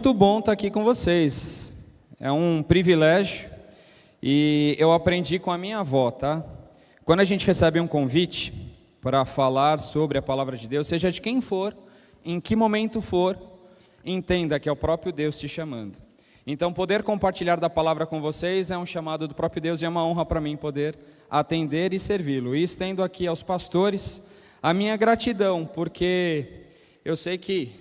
muito bom estar aqui com vocês. É um privilégio e eu aprendi com a minha avó, tá? Quando a gente recebe um convite para falar sobre a palavra de Deus, seja de quem for, em que momento for, entenda que é o próprio Deus te chamando. Então, poder compartilhar da palavra com vocês é um chamado do próprio Deus e é uma honra para mim poder atender e servi-lo. E estendo aqui aos pastores a minha gratidão, porque eu sei que,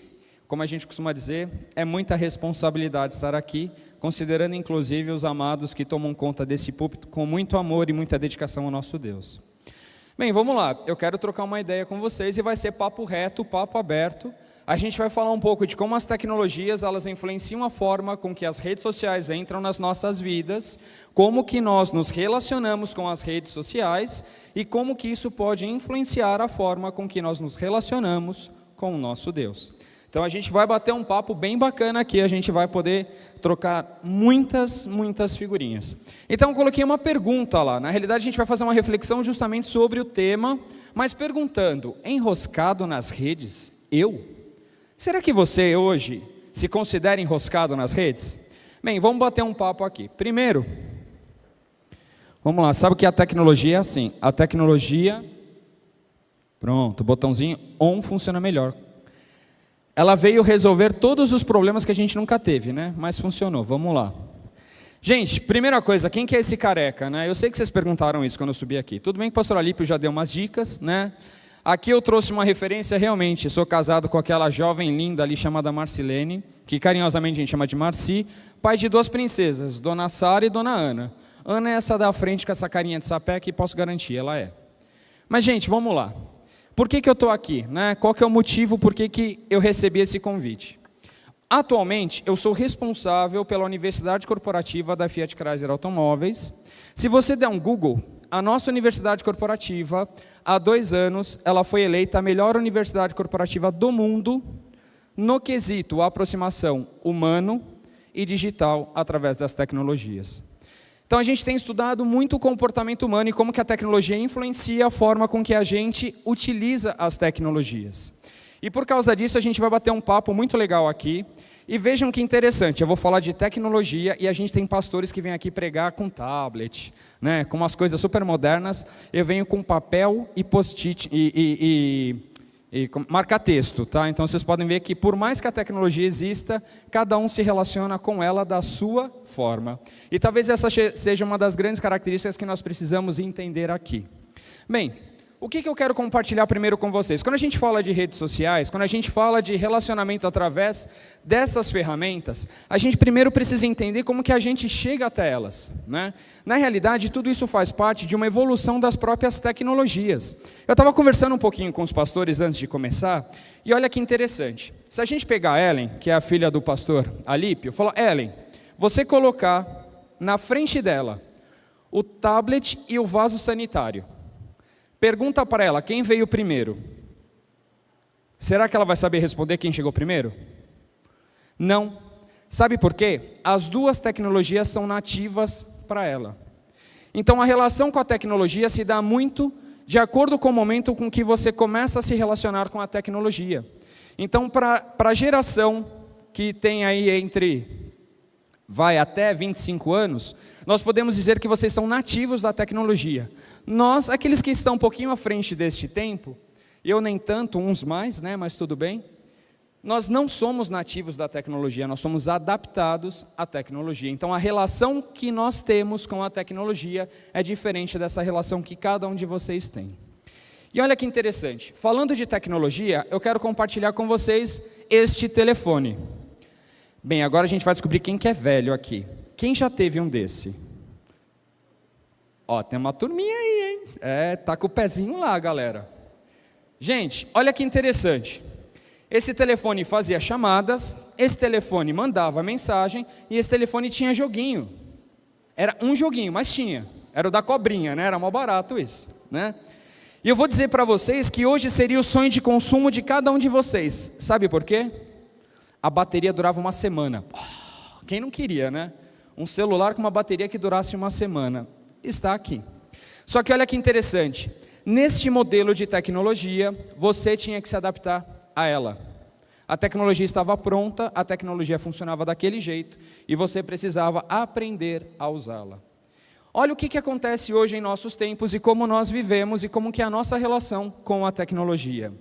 como a gente costuma dizer, é muita responsabilidade estar aqui, considerando inclusive os amados que tomam conta desse púlpito com muito amor e muita dedicação ao nosso Deus. Bem, vamos lá, eu quero trocar uma ideia com vocês e vai ser papo reto, papo aberto. A gente vai falar um pouco de como as tecnologias, elas influenciam a forma com que as redes sociais entram nas nossas vidas, como que nós nos relacionamos com as redes sociais e como que isso pode influenciar a forma com que nós nos relacionamos com o nosso Deus. Então a gente vai bater um papo bem bacana aqui, a gente vai poder trocar muitas figurinhas. Então eu coloquei uma pergunta lá, na realidade a gente vai fazer uma reflexão justamente sobre o tema, mas perguntando, enroscado nas redes, eu? Será que você hoje se considera enroscado nas redes? Bem, vamos bater um papo aqui. Primeiro, vamos lá, sabe que a tecnologia é assim, a tecnologia, pronto, o botãozinho on funciona melhor. Ela veio resolver todos os problemas que a gente nunca teve, né? Mas funcionou, vamos lá. Gente, primeira coisa, quem que é esse careca, né? Eu sei que vocês perguntaram isso quando eu subi aqui. Tudo bem que o pastor Alípio já deu umas dicas, né? Aqui eu trouxe uma referência realmente, sou casado com aquela jovem linda ali chamada Marcilene, que carinhosamente a gente chama de Marci, pai de duas princesas, Dona Sara e Dona Ana. Ana é essa da frente com essa carinha de sapé que posso garantir, ela é. Mas gente, vamos lá. Por que eu estou aqui? Né? Qual que é o motivo por que eu recebi esse convite? Atualmente, eu sou responsável pela Universidade Corporativa da Fiat Chrysler Automóveis. Se você der um Google, a nossa Universidade Corporativa, há 2 anos, ela foi eleita a melhor universidade corporativa do mundo no quesito aproximação humano e digital através das tecnologias. Então a gente tem estudado muito o comportamento humano e como que a tecnologia influencia a forma com que a gente utiliza as tecnologias. E por causa disso a gente vai bater um papo muito legal aqui. E vejam que interessante, eu vou falar de tecnologia e a gente tem pastores que vêm aqui pregar com tablet, né, com umas coisas super modernas. Eu venho com papel e post-it e marca-texto, tá? Então vocês podem ver que por mais que a tecnologia exista, cada um se relaciona com ela da sua forma. E talvez essa seja uma das grandes características que nós precisamos entender aqui. Bem, o que eu quero compartilhar primeiro com vocês? Quando a gente fala de redes sociais, quando a gente fala de relacionamento através dessas ferramentas, a gente primeiro precisa entender como que a gente chega até elas, né? Na realidade, tudo isso faz parte de uma evolução das próprias tecnologias. Eu estava conversando um pouquinho com os pastores antes de começar, e olha que interessante. Se a gente pegar a Ellen, que é a filha do pastor Alípio, falar, Ellen, você colocar na frente dela o tablet e o vaso sanitário, pergunta para ela, quem veio primeiro? Será que ela vai saber responder quem chegou primeiro? Não. Sabe por quê? As duas tecnologias são nativas para ela. Então a relação com a tecnologia se dá muito de acordo com o momento com que você começa a se relacionar com a tecnologia. Então para a geração que tem aí até 25 anos, nós podemos dizer que vocês são nativos da tecnologia. Nós, aqueles que estão um pouquinho à frente deste tempo, eu nem tanto, uns mais, né, mas tudo bem, nós não somos nativos da tecnologia, nós somos adaptados à tecnologia. Então a relação que nós temos com a tecnologia é diferente dessa relação que cada um de vocês tem. E olha que interessante, falando de tecnologia, eu quero compartilhar com vocês este telefone. Bem, agora a gente vai descobrir quem que é velho aqui. Quem já teve um desse? Ó, tem uma turminha aí, hein? Tá com o pezinho lá, galera. Gente, olha que interessante. Esse telefone fazia chamadas, esse telefone mandava mensagem e esse telefone tinha joguinho. Era um joguinho, mas tinha. Era o da cobrinha, né? Era mó barato isso, né? E eu vou dizer para vocês que hoje seria o sonho de consumo de cada um de vocês. Sabe por quê? A bateria durava uma semana. Quem não queria, né? Um celular com uma bateria que durasse uma semana. Está aqui. Só que olha que interessante. Neste modelo de tecnologia, você tinha que se adaptar a ela. A tecnologia estava pronta, a tecnologia funcionava daquele jeito e você precisava aprender a usá-la. Olha o que acontece hoje em nossos tempos e como nós vivemos e como que é a nossa relação com a tecnologia.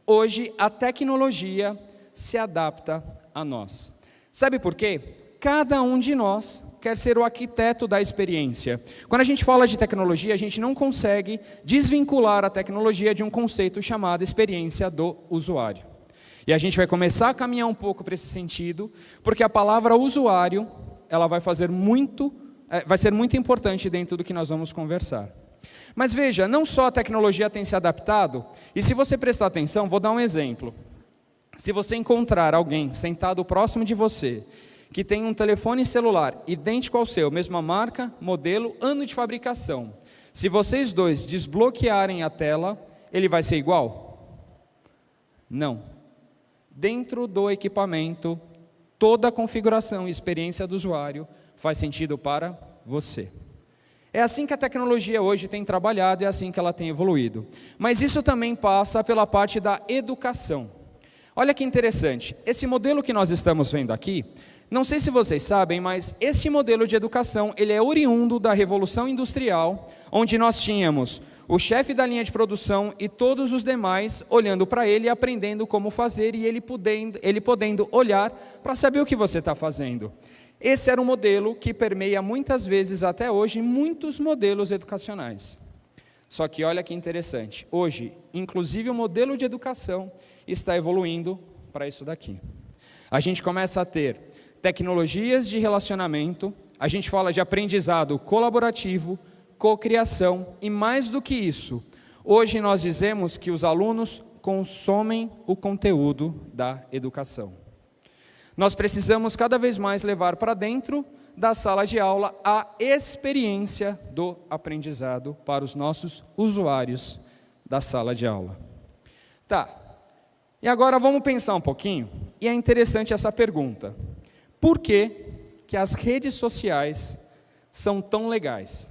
Hoje, a tecnologia se adapta a nós. Sabe por quê? Cada um de nós quer ser o arquiteto da experiência. Quando a gente fala de tecnologia, a gente não consegue desvincular a tecnologia de um conceito chamado experiência do usuário. E a gente vai começar a caminhar um pouco para esse sentido, porque a palavra usuário, ela vai ser muito importante dentro do que nós vamos conversar. Mas veja, não só a tecnologia tem se adaptado, e se você prestar atenção, vou dar um exemplo. Se você encontrar alguém sentado próximo de você, que tem um telefone celular idêntico ao seu, mesma marca, modelo, ano de fabricação, se vocês dois desbloquearem a tela, ele vai ser igual? Não. Dentro do equipamento, toda a configuração e experiência do usuário faz sentido para você. É assim que a tecnologia hoje tem trabalhado, é assim que ela tem evoluído. Mas isso também passa pela parte da educação. Olha que interessante, esse modelo que nós estamos vendo aqui, não sei se vocês sabem, mas esse modelo de educação, ele é oriundo da Revolução Industrial, onde nós tínhamos o chefe da linha de produção e todos os demais olhando para ele e aprendendo como fazer e ele podendo olhar para saber o que você está fazendo. Esse era um modelo que permeia muitas vezes até hoje muitos modelos educacionais. Só que olha que interessante, hoje, inclusive o modelo de educação está evoluindo para isso daqui. A gente começa a ter tecnologias de relacionamento, a gente fala de aprendizado colaborativo, cocriação e mais do que isso, hoje nós dizemos que os alunos consomem o conteúdo da educação. Nós precisamos cada vez mais levar para dentro da sala de aula a experiência do aprendizado para os nossos usuários da sala de aula. Tá, e agora vamos pensar um pouquinho, e é interessante essa pergunta. Por que as redes sociais são tão legais?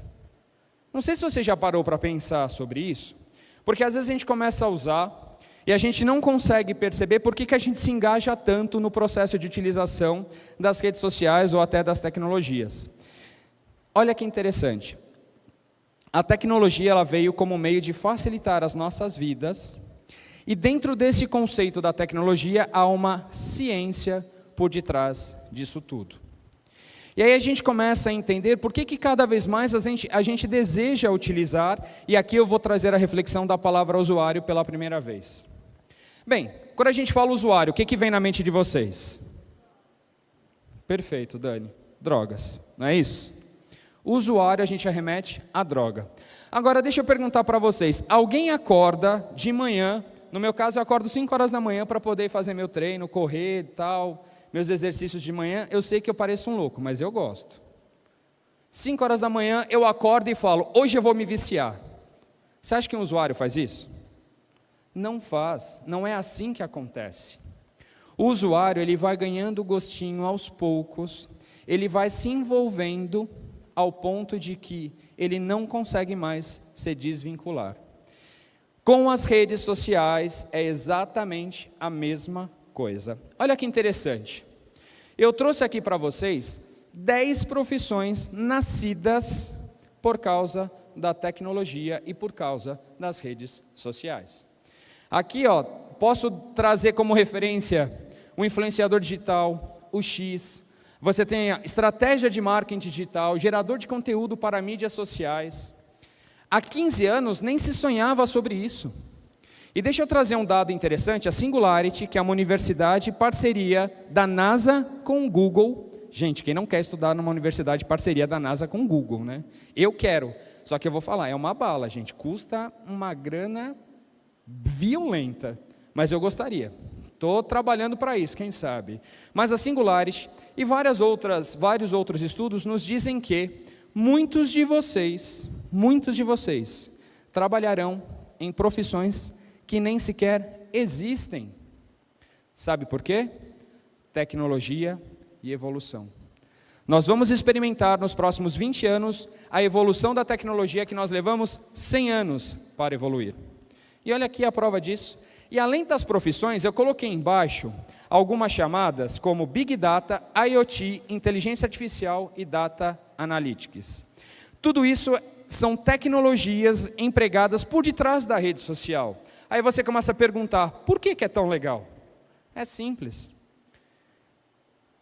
Não sei se você já parou para pensar sobre isso, porque às vezes a gente começa a usar e a gente não consegue perceber por que a gente se engaja tanto no processo de utilização das redes sociais ou até das tecnologias. Olha que interessante. A tecnologia ela veio como meio de facilitar as nossas vidas e dentro desse conceito da tecnologia há uma ciência por detrás disso tudo. E aí a gente começa a entender por que cada vez mais a gente deseja utilizar, e aqui eu vou trazer a reflexão da palavra usuário pela primeira vez. Bem, quando a gente fala usuário, o que vem na mente de vocês? Perfeito, Dani. Drogas, não é isso? Usuário a gente arremete à droga. Agora deixa eu perguntar para vocês, alguém acorda de manhã, no meu caso eu acordo 5 horas da manhã para poder fazer meu treino, correr e tal, meus exercícios de manhã, eu sei que eu pareço um louco, mas eu gosto. 5 horas da manhã eu acordo e falo, hoje eu vou me viciar. Você acha que um usuário faz isso? Não faz, não é assim que acontece. O usuário ele vai ganhando gostinho aos poucos, ele vai se envolvendo ao ponto de que ele não consegue mais se desvincular. Com as redes sociais é exatamente a mesma coisa. Olha que interessante. Eu trouxe aqui para vocês 10 profissões nascidas por causa da tecnologia e por causa das redes sociais. Aqui, ó, posso trazer como referência o influenciador digital, o X. Você tem a estratégia de marketing digital, gerador de conteúdo para mídias sociais. Há 15 anos nem se sonhava sobre isso. E deixa eu trazer um dado interessante, a Singularity, que é uma universidade parceria da NASA com o Google. Gente, quem não quer estudar numa universidade parceria da NASA com o Google, né? Eu quero, só que eu vou falar, é uma bala, gente, custa uma grana violenta, mas eu gostaria. Estou trabalhando para isso, quem sabe. Mas a Singularity e vários outros estudos nos dizem que muitos de vocês trabalharão em profissões que nem sequer existem. Sabe por quê? Tecnologia e evolução. Nós vamos experimentar nos próximos 20 anos a evolução da tecnologia que nós levamos 100 anos para evoluir. E olha aqui a prova disso. E além das profissões, eu coloquei embaixo algumas chamadas como Big Data, IoT, Inteligência Artificial e Data Analytics. Tudo isso são tecnologias empregadas por detrás da rede social. Aí você começa a perguntar, por que é tão legal? É simples.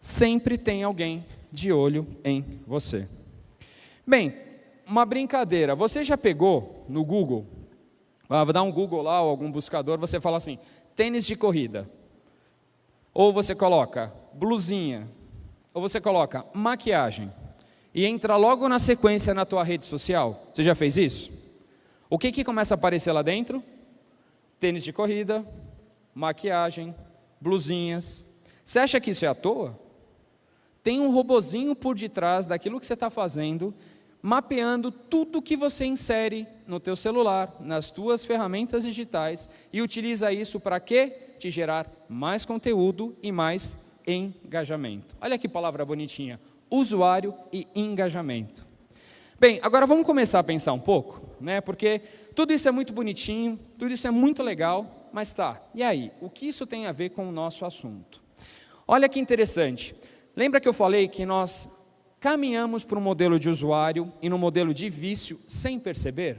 Sempre tem alguém de olho em você. Bem, uma brincadeira. Você já pegou no Google, vou dar um Google lá, ou algum buscador, você fala assim, tênis de corrida. Ou você coloca blusinha, ou você coloca maquiagem, e entra logo na sequência na tua rede social. Você já fez isso? O que começa a aparecer lá dentro? Tênis de corrida, maquiagem, blusinhas. Você acha que isso é à toa? Tem um robozinho por detrás daquilo que você está fazendo, mapeando tudo que você insere no teu celular, nas tuas ferramentas digitais, e utiliza isso para quê? Te gerar mais conteúdo e mais engajamento. Olha que palavra bonitinha, usuário e engajamento. Bem, agora vamos começar a pensar um pouco, né? Porque tudo isso é muito bonitinho, tudo isso é muito legal, mas tá, e aí? O que isso tem a ver com o nosso assunto? Olha que interessante, lembra que eu falei que nós caminhamos para um modelo de usuário e no modelo de vício sem perceber?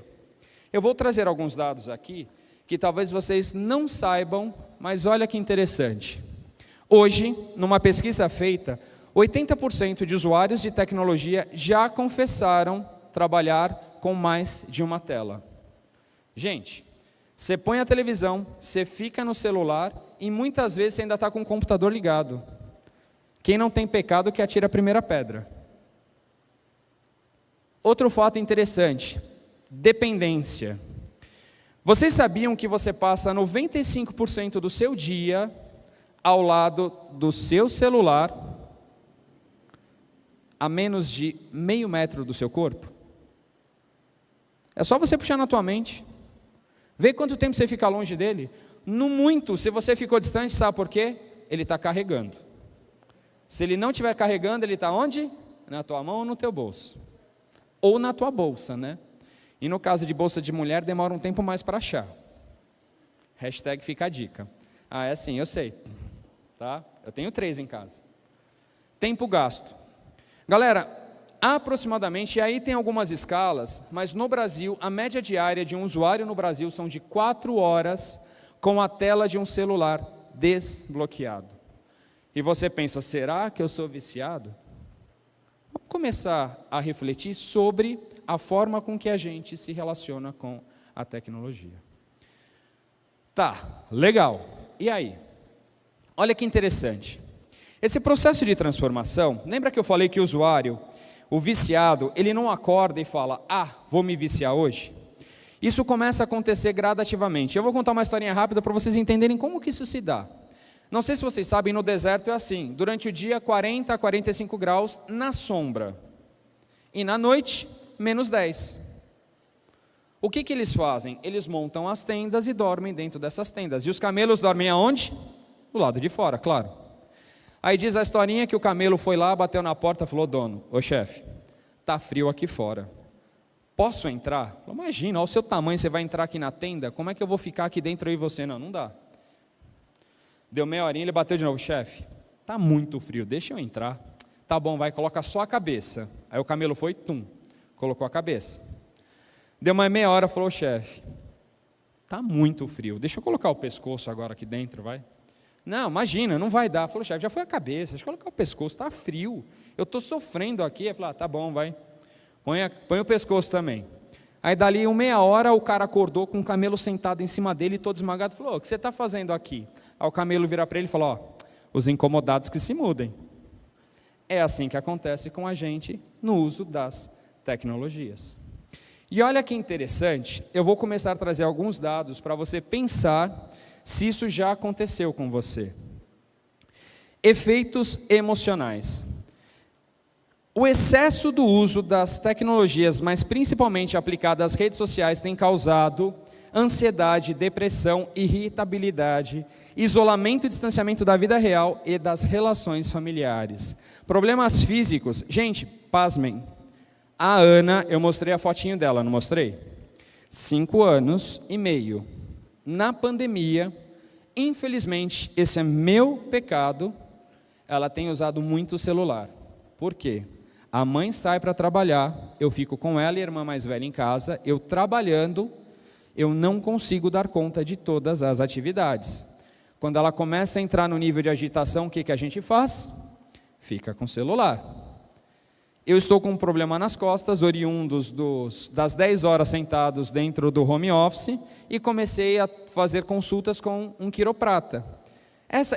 Eu vou trazer alguns dados aqui, que talvez vocês não saibam, mas olha que interessante. Hoje, numa pesquisa feita, 80% de usuários de tecnologia já confessaram trabalhar com mais de uma tela. Gente, você põe a televisão, você fica no celular e muitas vezes você ainda está com o computador ligado. Quem não tem pecado que atira a primeira pedra. Outro fato interessante, dependência. Vocês sabiam que você passa 95% do seu dia ao lado do seu celular, a menos de meio metro do seu corpo? É só você puxar na tua mente. Vê quanto tempo você fica longe dele. No muito, se você ficou distante, sabe por quê? Ele está carregando. Se ele não estiver carregando, ele está onde? Na tua mão ou no teu bolso. Ou na tua bolsa, né? E no caso de bolsa de mulher, demora um tempo mais para achar. Hashtag fica a dica. Ah, é assim, eu sei. Tá? Eu tenho 3 em casa. Tempo gasto. Galera, aproximadamente, e aí tem algumas escalas, mas no Brasil, a média diária de um usuário no Brasil são de 4 horas com a tela de um celular desbloqueado. E você pensa, será que eu sou viciado? Vamos começar a refletir sobre a forma com que a gente se relaciona com a tecnologia. Tá, legal. E aí? Olha que interessante. Esse processo de transformação, lembra que eu falei que o usuário, o viciado, ele não acorda e fala, vou me viciar hoje? Isso começa a acontecer gradativamente. Eu vou contar uma historinha rápida para vocês entenderem como que isso se dá. Não sei se vocês sabem, no deserto é assim, durante o dia 40 a 45 graus na sombra, e na noite, menos 10. O que eles fazem? Eles montam as tendas e dormem dentro dessas tendas. E os camelos dormem aonde? Do lado de fora, claro. Aí diz a historinha que o camelo foi lá, bateu na porta e falou, dono, ô chefe, tá frio aqui fora, posso entrar? Falou, imagina, olha o seu tamanho, você vai entrar aqui na tenda, como é que eu vou ficar aqui dentro e você? Não dá. Deu meia horinha, ele bateu de novo, chefe, tá muito frio, deixa eu entrar. Tá bom, vai, coloca só a cabeça. Aí o camelo foi, colocou a cabeça. Deu uma meia hora, falou, chefe, tá muito frio, deixa eu colocar o pescoço agora aqui dentro, vai. Não, imagina, não vai dar. Falou, chefe, já foi a cabeça, deixa eu colocar o pescoço, está frio, eu estou sofrendo aqui. Ele falou, tá bom, vai, põe o pescoço também. Aí dali meia hora o cara acordou com o camelo sentado em cima dele, todo esmagado, falou, o que você está fazendo aqui? Aí o camelo vira para ele e falou, os incomodados que se mudem. É assim que acontece com a gente no uso das tecnologias. E olha que interessante, eu vou começar a trazer alguns dados para você pensar se isso já aconteceu com você. Efeitos emocionais. O excesso do uso das tecnologias, mas principalmente aplicado às redes sociais, tem causado ansiedade, depressão, irritabilidade, isolamento e distanciamento da vida real e das relações familiares. Problemas físicos. Gente, pasmem. A Ana, eu mostrei a fotinho dela, não mostrei? 5 anos e meio. Na pandemia, Infelizmente, esse é meu pecado, ela tem usado muito o celular. Por quê? A mãe sai para trabalhar, eu fico com ela e a irmã mais velha em casa, eu trabalhando, eu não consigo dar conta de todas as atividades. Quando ela começa a entrar no nível de agitação, o que a gente faz? Fica com o celular. Eu estou com um problema nas costas, oriundos das 10 horas sentados dentro do home office, e comecei a fazer consultas com um quiroprata.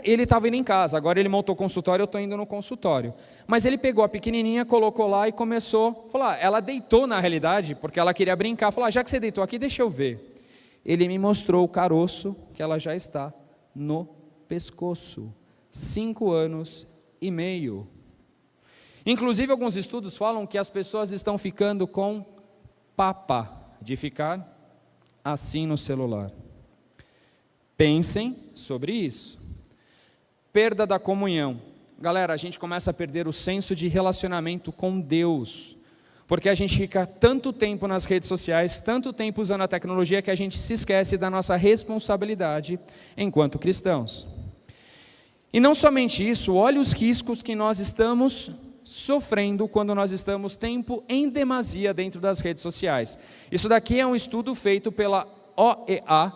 Ele estava indo em casa, agora ele montou o consultório, eu estou indo no consultório. Mas ele pegou a pequenininha, colocou lá e começou a falar. Ela deitou na realidade, porque ela queria brincar. Falou, já que você deitou aqui, deixa eu ver. Ele me mostrou o caroço que ela já está no pescoço. 5 anos e meio. Inclusive, alguns estudos falam que as pessoas estão ficando com papa, de ficar assim no celular. Pensem sobre isso. Perda da comunhão. Galera, a gente começa a perder o senso de relacionamento com Deus, porque a gente fica tanto tempo nas redes sociais, tanto tempo usando a tecnologia, que a gente se esquece da nossa responsabilidade enquanto cristãos. E não somente isso, olha os riscos que nós estamos sofrendo quando nós estamos tempo em demasia dentro das redes sociais. Isso daqui é um estudo feito pela OEA,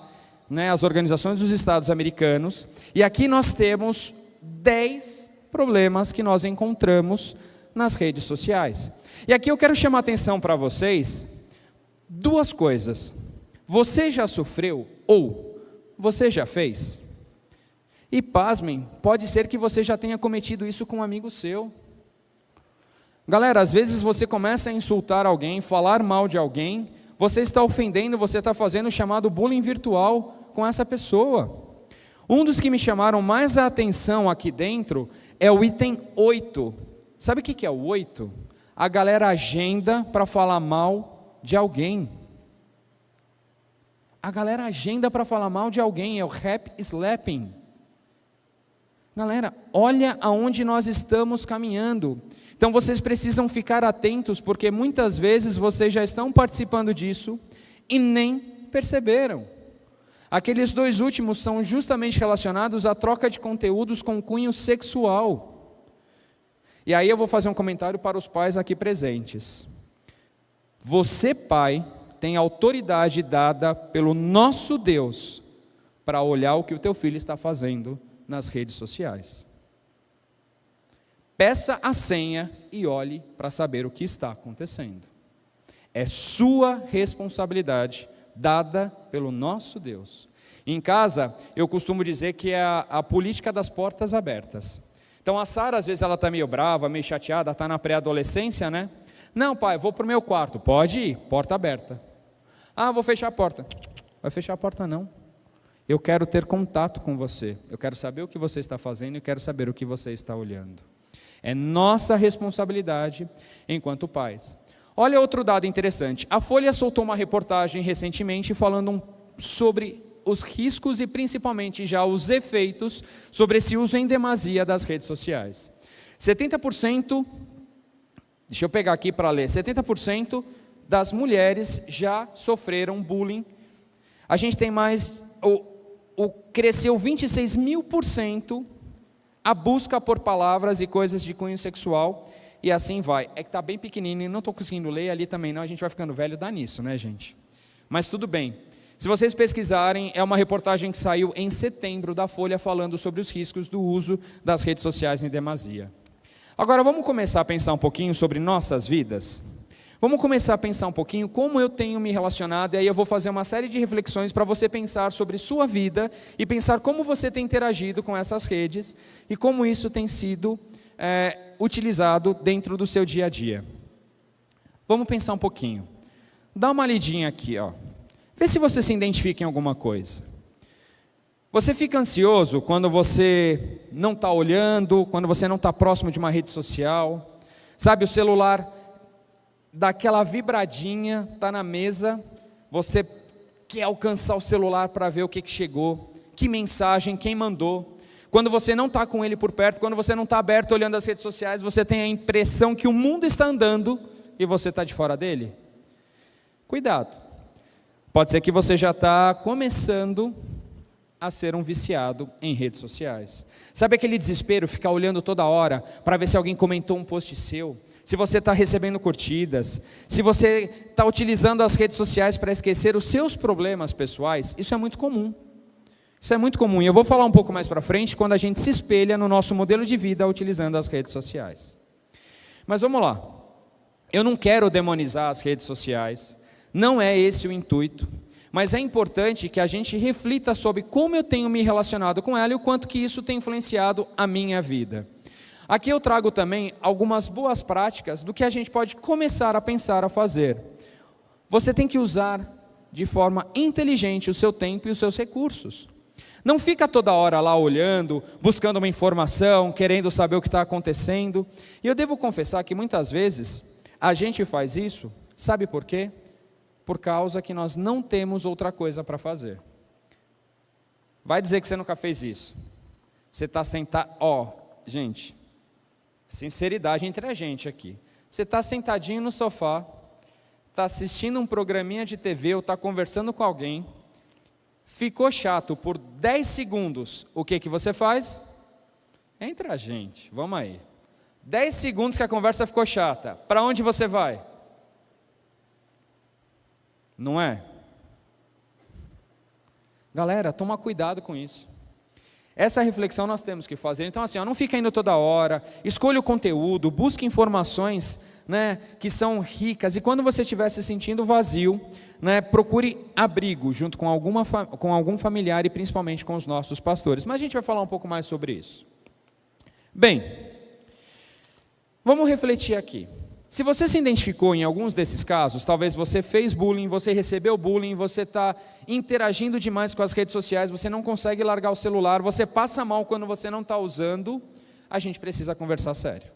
as Organizações dos Estados Americanos, e aqui nós temos 10 problemas que nós encontramos nas redes sociais. E aqui eu quero chamar a atenção para vocês, 2 coisas. Você já sofreu ou você já fez? E pasmem, pode ser que você já tenha cometido isso com um amigo seu. Galera, às vezes você começa a insultar alguém, falar mal de alguém, você está ofendendo, você está fazendo o chamado bullying virtual com essa pessoa. Um dos que me chamaram mais a atenção aqui dentro é o item 8. Sabe o que é o 8? A galera agenda para falar mal de alguém. A galera agenda para falar mal de alguém, é o rap slapping. Galera, olha aonde nós estamos caminhando. Então vocês precisam ficar atentos, porque muitas vezes vocês já estão participando disso e nem perceberam. Aqueles 2 últimos são justamente relacionados à troca de conteúdos com cunho sexual. E aí eu vou fazer um comentário para os pais aqui presentes. Você, pai, tem autoridade dada pelo nosso Deus para olhar o que o teu filho está fazendo nas redes sociais. Peça a senha e olhe para saber o que está acontecendo. É sua responsabilidade dada pelo nosso Deus. Em casa, eu costumo dizer que é a política das portas abertas. Então a Sara, às vezes ela está meio brava, meio chateada, está na pré-adolescência, né? Não, pai, vou para o meu quarto. Pode ir, porta aberta. Vou fechar a porta. Vai fechar a porta não. Eu quero ter contato com você. Eu quero saber o que você está fazendo e quero saber o que você está olhando. É nossa responsabilidade enquanto pais. Olha outro dado interessante. A Folha soltou uma reportagem recentemente falando sobre os riscos e principalmente já os efeitos sobre esse uso em demasia das redes sociais. 70%, deixa eu pegar aqui para ler, 70% das mulheres já sofreram bullying. A gente tem mais, cresceu 26.000% a busca por palavras e coisas de cunho sexual, e assim vai. É que está bem pequenininho, não estou conseguindo ler ali também não, a gente vai ficando velho, dá nisso, né, gente? Mas tudo bem. Se vocês pesquisarem, é uma reportagem que saiu em setembro da Folha falando sobre os riscos do uso das redes sociais em demasia. Agora vamos começar a pensar um pouquinho sobre nossas vidas? Vamos começar a pensar um pouquinho como eu tenho me relacionado, e aí eu vou fazer uma série de reflexões para você pensar sobre sua vida e pensar como você tem interagido com essas redes e como isso tem sido utilizado dentro do seu dia a dia. Vamos pensar um pouquinho. Dá uma lidinha aqui, ó. Vê se você se identifica em alguma coisa. Você fica ansioso quando você não está olhando, quando você não está próximo de uma rede social. Sabe, o celular dá aquela vibradinha, está na mesa, você quer alcançar o celular para ver o que chegou, que mensagem, quem mandou. Quando você não está com ele por perto, quando você não está aberto olhando as redes sociais, você tem a impressão que o mundo está andando e você está de fora dele. Cuidado. Pode ser que você já está começando a ser um viciado em redes sociais. Sabe aquele desespero, ficar olhando toda hora para ver se alguém comentou um post seu, se você está recebendo curtidas, se você está utilizando as redes sociais para esquecer os seus problemas pessoais? Isso é muito comum. Isso é muito comum, e eu vou falar um pouco mais para frente quando a gente se espelha no nosso modelo de vida utilizando as redes sociais. Mas vamos lá, eu não quero demonizar as redes sociais, não é esse o intuito, mas é importante que a gente reflita sobre como eu tenho me relacionado com ela e o quanto que isso tem influenciado a minha vida. Aqui eu trago também algumas boas práticas do que a gente pode começar a pensar a fazer. Você tem que usar de forma inteligente o seu tempo e os seus recursos. Não fica toda hora lá olhando, buscando uma informação, querendo saber o que está acontecendo. E eu devo confessar que muitas vezes a gente faz isso, sabe por quê? Por causa que nós não temos outra coisa para fazer. Vai dizer que você nunca fez isso. Você está sentado, gente, sinceridade entre a gente aqui. Você está sentadinho no sofá, está assistindo um programinha de TV ou está conversando com alguém, ficou chato por 10 segundos, o que você faz? Entre a gente, vamos aí. 10 segundos que a conversa ficou chata, para onde você vai? Não é? Galera, toma cuidado com isso. Essa reflexão nós temos que fazer. Então assim, não fica indo toda hora, escolha o conteúdo, busque informações, que são ricas, e quando você estiver se sentindo vazio, procure abrigo junto com algum familiar e principalmente com os nossos pastores. Mas a gente vai falar um pouco mais sobre isso. Bem, vamos refletir aqui. Se você se identificou em alguns desses casos, talvez você fez bullying, você recebeu bullying, você está interagindo demais com as redes sociais, você não consegue largar o celular, você passa mal quando você não está usando, a gente precisa conversar sério.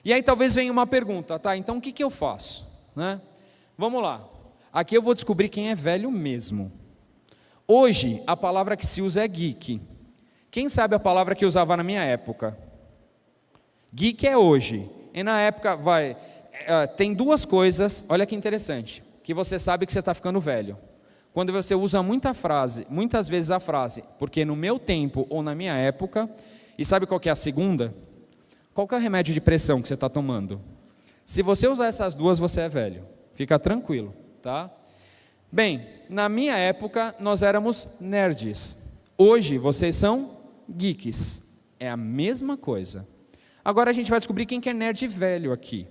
E aí talvez venha uma pergunta, tá? Então o que eu faço? Vamos lá. Aqui eu vou descobrir quem é velho mesmo. Hoje, a palavra que se usa é geek. Quem sabe a palavra que usava na minha época? Geek é hoje. E na época, tem duas coisas, olha que interessante, que você sabe que você está ficando velho. Quando você usa muitas vezes a frase, porque no meu tempo ou na minha época, e sabe qual que é a segunda? Qual que é o remédio de pressão que você está tomando? Se você usar essas duas, você é velho. Fica tranquilo, tá? Bem, na minha época, nós éramos nerds. Hoje, vocês são geeks. É a mesma coisa. Agora a gente vai descobrir quem que é nerd velho aqui,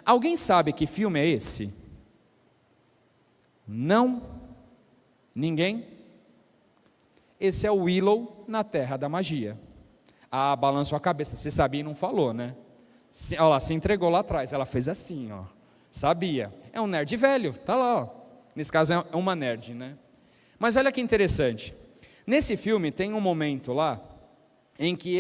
Alguém sabe que filme é esse? Não? Ninguém? Esse é o Willow na Terra da Magia. Balançou a cabeça, você sabia e não falou, Olha lá, se entregou lá atrás, ela fez assim, sabia. É um nerd velho, tá lá, Nesse caso é uma nerd, Mas olha que interessante. Nesse filme tem um momento lá em que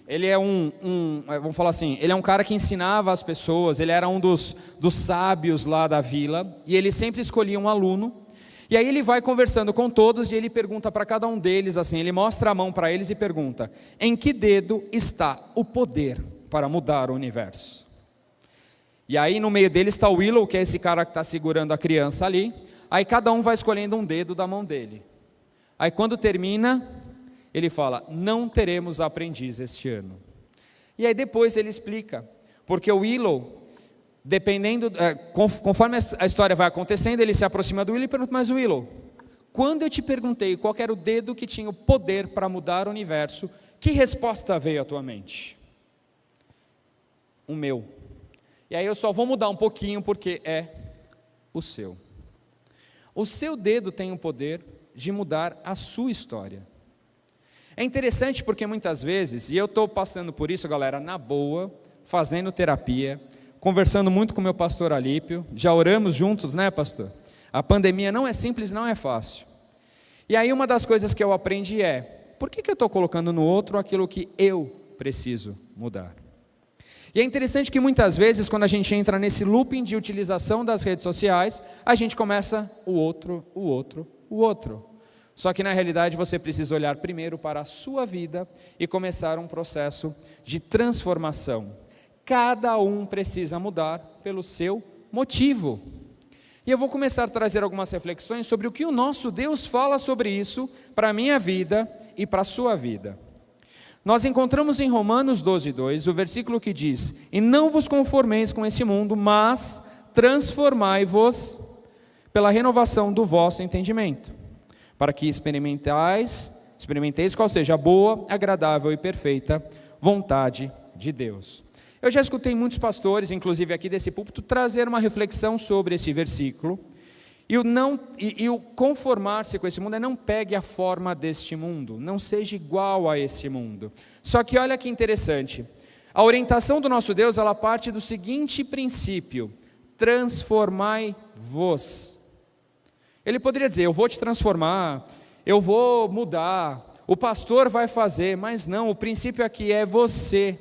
ele é vamos falar assim, ele é um cara que ensinava as pessoas, ele era um dos sábios lá da vila, e ele sempre escolhia um aluno, e aí ele vai conversando com todos, e ele pergunta para cada um deles, assim, ele mostra a mão para eles e pergunta, em que dedo está o poder para mudar o universo? E aí no meio deles está o Willow, que é esse cara que está segurando a criança ali, aí cada um vai escolhendo um dedo da mão dele, aí quando termina, ele fala, não teremos aprendiz este ano. E aí depois ele explica, porque o Willow, conforme a história vai acontecendo, ele se aproxima do Willow e pergunta, mas Willow, quando eu te perguntei qual era o dedo que tinha o poder para mudar o universo, que resposta veio à tua mente? O meu. E aí eu só vou mudar um pouquinho, porque é o seu. O seu dedo tem o poder de mudar a sua história. É interessante porque muitas vezes, e eu estou passando por isso, galera, na boa, fazendo terapia, conversando muito com o meu pastor Alípio, já oramos juntos, pastor? A pandemia não é simples, não é fácil. E aí uma das coisas que eu aprendi é, por que eu estou colocando no outro aquilo que eu preciso mudar? E é interessante que muitas vezes, quando a gente entra nesse looping de utilização das redes sociais, a gente começa o outro. Só que na realidade você precisa olhar primeiro para a sua vida e começar um processo de transformação. Cada um precisa mudar pelo seu motivo. E eu vou começar a trazer algumas reflexões sobre o que o nosso Deus fala sobre isso para a minha vida e para a sua vida. Nós encontramos em Romanos 12:2 o versículo que diz: e não vos conformeis com esse mundo, mas transformai-vos pela renovação do vosso entendimento, para que experimenteis qual seja a boa, agradável e perfeita vontade de Deus. Eu já escutei muitos pastores, inclusive aqui desse púlpito, trazer uma reflexão sobre esse versículo, e o conformar-se com esse mundo é não pegue a forma deste mundo, não seja igual a esse mundo. Só que olha que interessante, a orientação do nosso Deus, ela parte do seguinte princípio: transformai-vos. Ele poderia dizer, eu vou te transformar, eu vou mudar, o pastor vai fazer, mas não, o princípio aqui é você.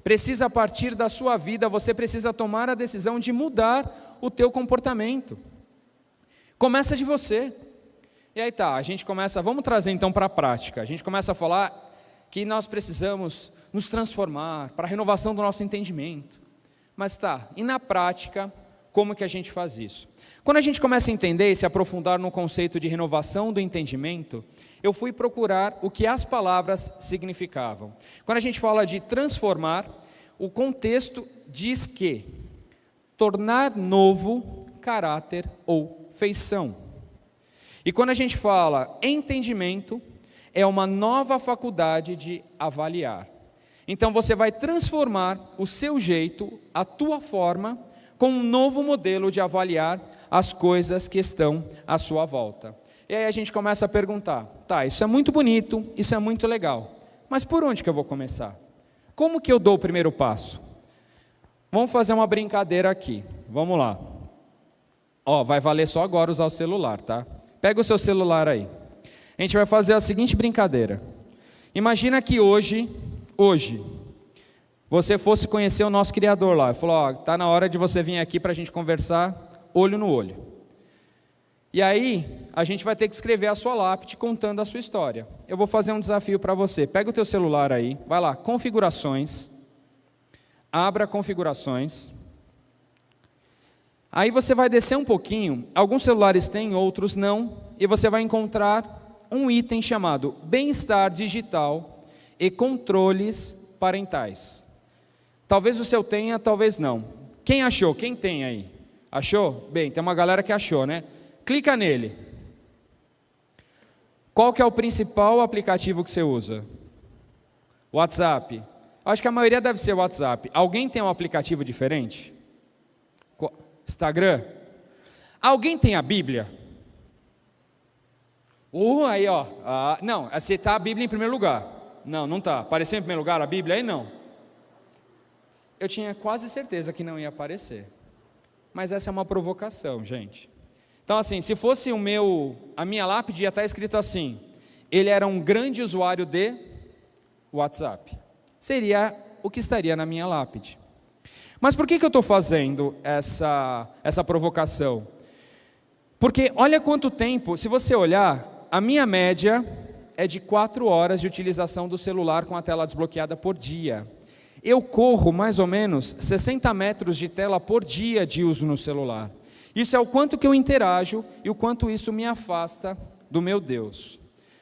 Precisa partir da sua vida, você precisa tomar a decisão de mudar o teu comportamento. Começa de você. E aí tá, a gente começa, vamos trazer então para a prática. A gente começa a falar que nós precisamos nos transformar para a renovação do nosso entendimento. Mas tá, e na prática, como que a gente faz isso? Quando a gente começa a entender e se aprofundar no conceito de renovação do entendimento, eu fui procurar o que as palavras significavam. Quando a gente fala de transformar, o contexto diz que tornar novo caráter ou feição. E quando a gente fala entendimento, é uma nova faculdade de avaliar. Então você vai transformar o seu jeito, a tua forma, com um novo modelo de avaliar as coisas que estão à sua volta. E aí a gente começa a perguntar, tá, isso é muito bonito, isso é muito legal, mas por onde que eu vou começar? Como que eu dou o primeiro passo? Vamos fazer uma brincadeira aqui, vamos lá. Ó, vai valer só agora usar o celular, tá? Pega o seu celular aí. A gente vai fazer a seguinte brincadeira. Imagina que hoje, você fosse conhecer o nosso Criador lá. Ele falou, ó, tá na hora de você vir aqui para a gente conversar olho no olho. E aí, a gente vai ter que escrever a sua lápide contando a sua história. Eu vou fazer um desafio para você. Pega o teu celular aí, vai lá, configurações, abra configurações. Aí você vai descer um pouquinho, alguns celulares têm, outros não, e você vai encontrar um item chamado Bem-estar Digital e Controles Parentais. Talvez o seu tenha, talvez não. Quem achou? Quem tem aí? Achou? Bem, tem uma galera que achou, né? Clica nele. Qual que é o principal aplicativo que você usa? WhatsApp. Acho que a maioria deve ser WhatsApp. Alguém tem um aplicativo diferente? Instagram. Alguém tem a Bíblia? Aí ó. Não, você está a Bíblia em primeiro lugar. Não, não está. Apareceu em primeiro lugar a Bíblia? Aí não. Eu tinha quase certeza que não ia aparecer. Mas essa é uma provocação, gente. Então assim, se fosse a minha lápide ia estar escrito assim: ele era um grande usuário de WhatsApp. Seria o que estaria na minha lápide. Mas por que eu estou fazendo essa provocação? Porque olha quanto tempo, se você olhar, a minha média é de 4 horas de utilização do celular com a tela desbloqueada por dia. Eu corro mais ou menos 60 metros de tela por dia de uso no celular. Isso é o quanto que eu interajo e o quanto isso me afasta do meu Deus.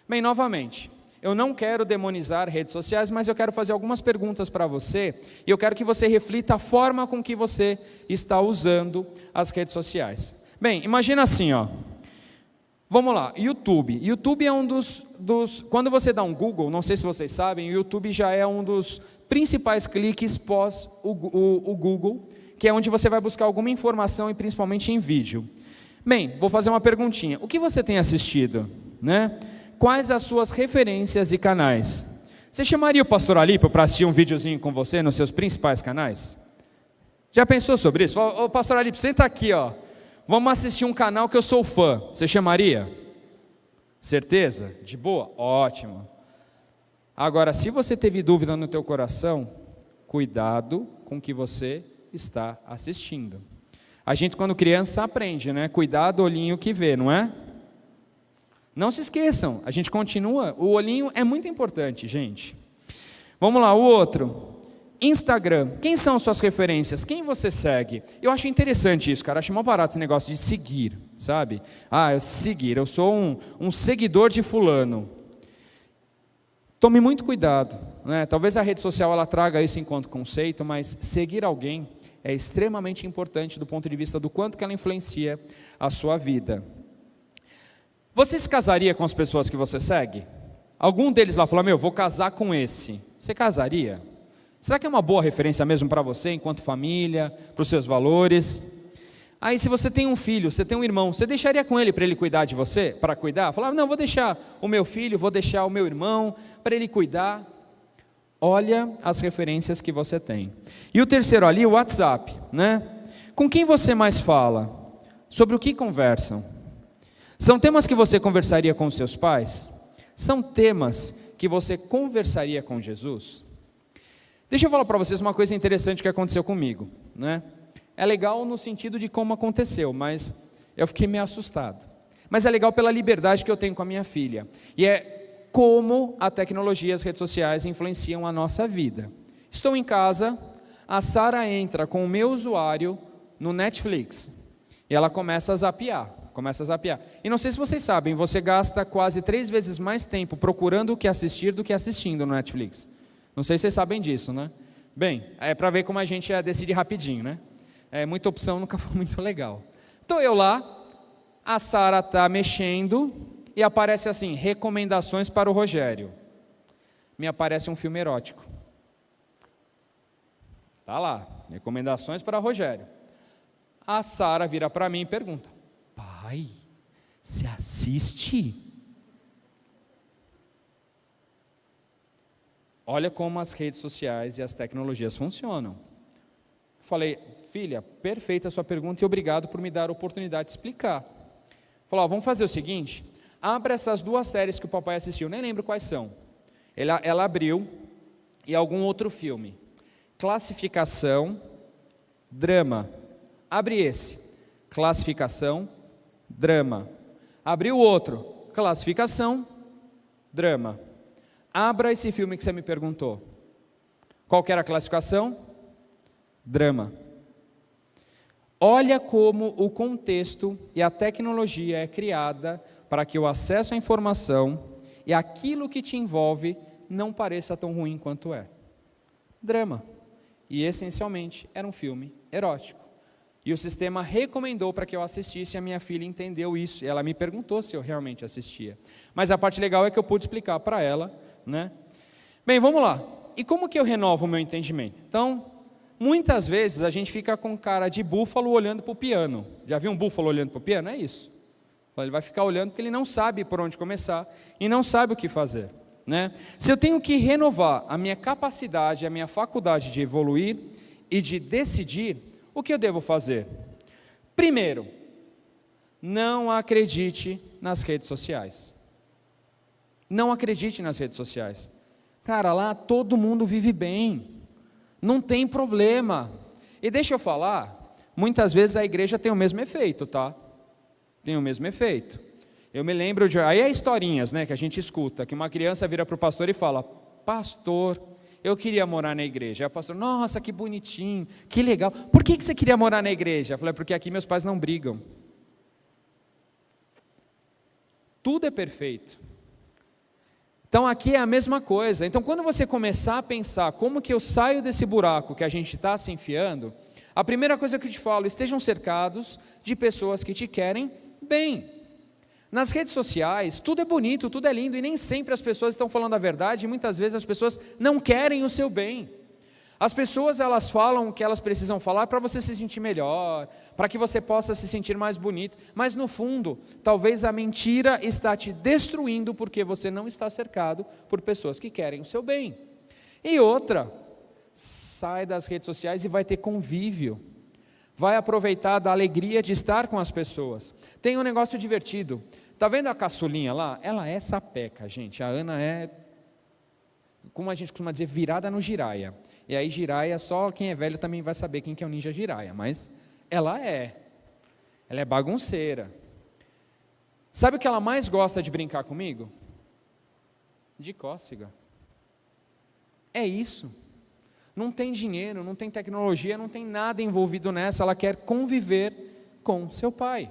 Bem, novamente, eu não quero demonizar redes sociais, mas eu quero fazer algumas perguntas para você e eu quero que você reflita a forma com que você está usando as redes sociais. Bem, imagina assim, ó. Vamos lá, YouTube. YouTube é um dos... Quando você dá um Google, não sei se vocês sabem, o YouTube já é um dos principais cliques pós o Google, que é onde você vai buscar alguma informação e principalmente em vídeo. Bem, vou fazer uma perguntinha. O que você tem assistido, né? Quais as suas referências e canais? Você chamaria o pastor Alípio para assistir um videozinho com você nos seus principais canais? Já pensou sobre isso? Ô pastor Alípio, senta aqui, ó. Vamos assistir um canal que eu sou fã. Você chamaria? Certeza? De boa? Ótimo. Agora, se você teve dúvida no teu coração, cuidado com o que você está assistindo. A gente, quando criança, aprende, né? Cuidado, olhinho que vê, não é? Não se esqueçam, a gente continua. O olhinho é muito importante, gente. Vamos lá, o outro. Instagram, quem são suas referências? Quem você segue? Eu acho interessante isso, cara, acho mó barato esse negócio de seguir, sabe? Eu sou um seguidor de fulano. Tome muito cuidado, né? Talvez a rede social ela traga isso enquanto conceito, mas seguir alguém é extremamente importante do ponto de vista do quanto que ela influencia a sua vida. Você se casaria com as pessoas que você segue? Algum deles lá falou, vou casar com esse. Você casaria? Será que é uma boa referência mesmo para você, enquanto família, para os seus valores? Aí se você tem um filho, você tem um irmão, você deixaria com ele para ele cuidar de você? Para cuidar? Falar, não, vou deixar o meu filho, vou deixar o meu irmão para ele cuidar. Olha as referências que você tem. E o terceiro ali, o WhatsApp, né? Com quem você mais fala? Sobre o que conversam? São temas que você conversaria com seus pais? São temas que você conversaria com Jesus? Deixa eu falar para vocês uma coisa interessante que aconteceu comigo, né? É legal no sentido de como aconteceu, mas eu fiquei meio assustado. Mas é legal pela liberdade que eu tenho com a minha filha. E é como a tecnologia e as redes sociais influenciam a nossa vida. Estou em casa, a Sara entra com o meu usuário no Netflix. E ela começa a zapear. E não sei se vocês sabem, você gasta quase 3 vezes mais tempo procurando o que assistir do que assistindo no Netflix. Não sei se vocês sabem disso, né? Bem, é para ver como a gente decide rapidinho, né? Muita opção nunca foi muito legal. Estou eu lá, a Sara está mexendo e aparece assim, recomendações para o Rogério. Me aparece um filme erótico. Está lá, recomendações para o Rogério. A Sara vira para mim e pergunta, pai, você assiste? Olha como as redes sociais e as tecnologias funcionam. Falei, filha, perfeita a sua pergunta e obrigado por me dar a oportunidade de explicar. Falou, vamos fazer o seguinte, abra essas 2 séries que o papai assistiu, nem lembro quais são. Ela abriu, e algum outro filme. Classificação, drama. Abre esse, classificação, drama. Abriu o outro, classificação, drama. Abra esse filme que você me perguntou. Qual que era a classificação? Drama. Olha como o contexto e a tecnologia é criada para que o acesso à informação e aquilo que te envolve não pareça tão ruim quanto é. Drama. E essencialmente era um filme erótico. E o sistema recomendou para que eu assistisse, e a minha filha entendeu isso. E ela me perguntou se eu realmente assistia. Mas a parte legal é que eu pude explicar para ela, né? Bem, vamos lá. E como que eu renovo o meu entendimento? Então, muitas vezes a gente fica com cara de búfalo olhando para o piano. Já viu um búfalo olhando para o piano? É isso. Ele vai ficar olhando porque ele não sabe por onde começar e não sabe o que fazer, né? Se eu tenho que renovar a minha capacidade, a minha faculdade de evoluir e de decidir, o que eu devo fazer? Primeiro, não acredite nas redes sociais. Não acredite nas redes sociais. Cara, lá todo mundo vive bem. Não tem problema. E deixa eu falar, muitas vezes a igreja tem o mesmo efeito, tá? Tem o mesmo efeito. Eu me lembro de... Aí é historinhas, né, que a gente escuta, que uma criança vira para o pastor e fala, pastor, eu queria morar na igreja. Aí o pastor, nossa, que bonitinho, que legal. Por que você queria morar na igreja? Eu falei, porque aqui meus pais não brigam. Tudo é perfeito. Então aqui é a mesma coisa. Então quando você começar a pensar como que eu saio desse buraco que a gente está se enfiando, a primeira coisa que eu te falo, estejam cercados de pessoas que te querem bem. Nas redes sociais, tudo é bonito, tudo é lindo, e nem sempre as pessoas estão falando a verdade, e muitas vezes as pessoas não querem o seu bem. As pessoas, elas falam o que elas precisam falar para você se sentir melhor, para que você possa se sentir mais bonito, mas no fundo, talvez a mentira está te destruindo, porque você não está cercado por pessoas que querem o seu bem. E outra, sai das redes sociais e vai ter convívio, vai aproveitar da alegria de estar com as pessoas. Tem um negócio divertido, tá vendo a caçulinha lá? Ela é sapeca, gente. A Ana é, como a gente costuma dizer, virada no giraia. E aí giraia, só quem é velho também vai saber quem que é o ninja giraia, mas ela é bagunceira. Sabe o que ela mais gosta de brincar comigo? De cócega. É isso. Não tem dinheiro, não tem tecnologia, não tem nada envolvido nessa, ela quer conviver com seu pai.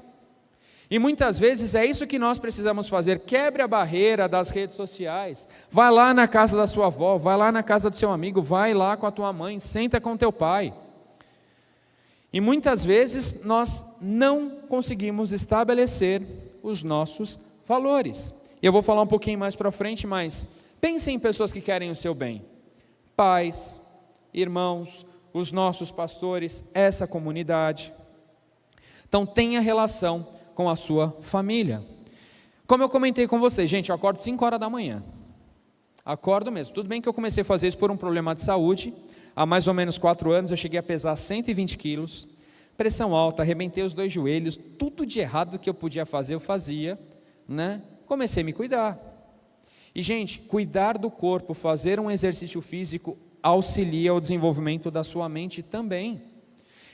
E muitas vezes é isso que nós precisamos fazer, quebre a barreira das redes sociais, vai lá na casa da sua avó, vai lá na casa do seu amigo, vai lá com a tua mãe, senta com teu pai. E muitas vezes nós não conseguimos estabelecer os nossos valores. Eu vou falar um pouquinho mais para frente, mas pense em pessoas que querem o seu bem. Pais, irmãos, os nossos pastores, essa comunidade. Então tenha relação com a sua família. Como eu comentei com vocês, gente, eu acordo 5 horas da manhã. Acordo mesmo. Tudo bem que eu comecei a fazer isso por um problema de saúde. Há mais ou menos 4 anos eu cheguei a pesar 120 quilos. Pressão alta, arrebentei os 2 joelhos. Tudo de errado que eu podia fazer, eu fazia, né? Comecei a me cuidar. E, gente, cuidar do corpo, fazer um exercício físico auxilia o desenvolvimento da sua mente também.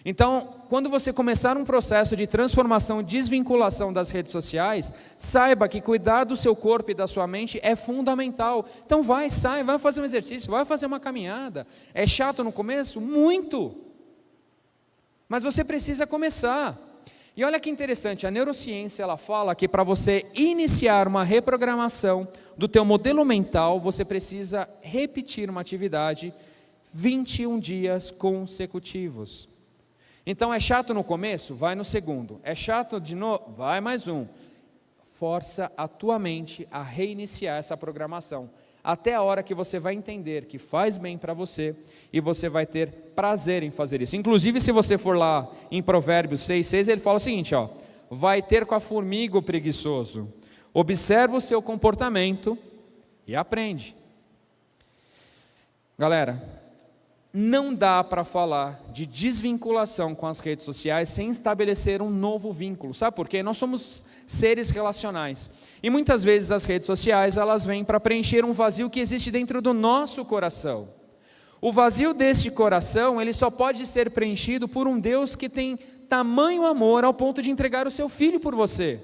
Então, quando você começar um processo de transformação e desvinculação das redes sociais, saiba que cuidar do seu corpo e da sua mente é fundamental. Então sai, vai fazer um exercício, vai fazer uma caminhada. É chato no começo? Muito. Mas você precisa começar. E olha que interessante, a neurociência ela fala que para você iniciar uma reprogramação do teu modelo mental, você precisa repetir uma atividade 21 dias consecutivos. Então é chato no começo? Vai no segundo. É chato de novo? Vai mais um. Força a tua mente a reiniciar essa programação, até a hora que você vai entender que faz bem para você e você vai ter prazer em fazer isso. Inclusive, se você for lá em Provérbios 6,6, ele fala o seguinte, ó: vai ter com a formiga o preguiçoso, observa o seu comportamento e aprende. Galera, não dá para falar de desvinculação com as redes sociais sem estabelecer um novo vínculo. Sabe por quê? Nós somos seres relacionais. E muitas vezes as redes sociais, elas vêm para preencher um vazio que existe dentro do nosso coração. O vazio deste coração, ele só pode ser preenchido por um Deus que tem tamanho amor ao ponto de entregar o seu Filho por você.